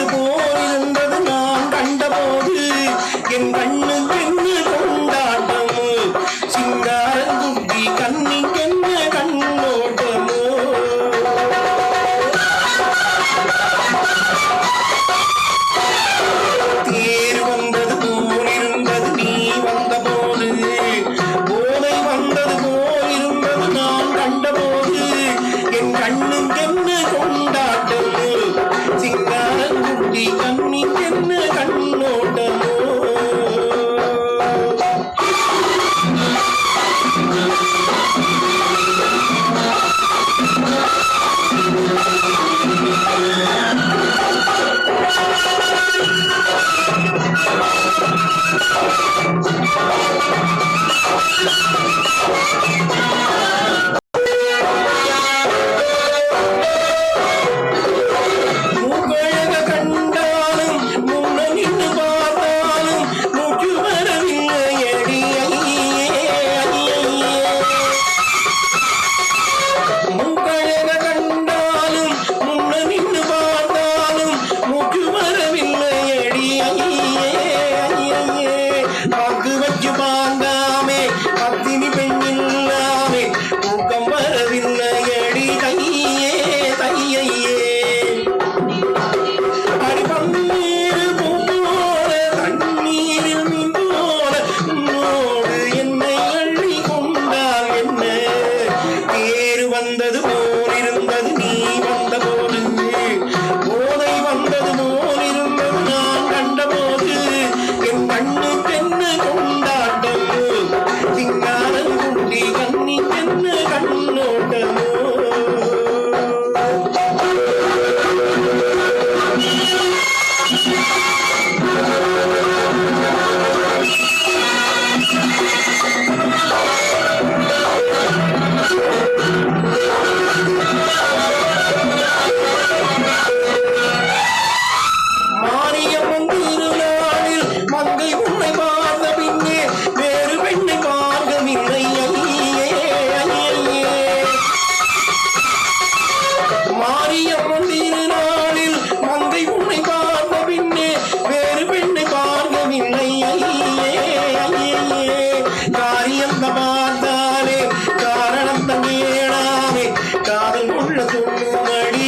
வந்தது போயிருந்தது நான் கண்டபோது என் கண்ணு பெண்ணு கொண்டாட்டமோ சிங்காரங்குட்டி கண்ணிக்கென்ன கண்ணோட்டமோ தேர் வந்தது போலிருந்தது நீ வந்தபோது போதை வந்தது போலிருந்தது நான் கண்டபோது என் கண்ணுக்கென்ன கொண்டாட்டமோ சிங்காரங்குட்டி கண்ணிக்கென்ன கண்ணோட்டமோ வந்தது போலிருந்தது நீ வந்தபோது போதை வந்தது போலிருந்தது நான் கண்டபோது என் கண்ணு பெண்ணு கொண்டாட்டமோ சிங்காரங்குட்டி கண்ணி பெண்ணு கண்ணோட்டமோ காரணம் தங்கேடாமே காதல் உள்ள சொல்லும் அடி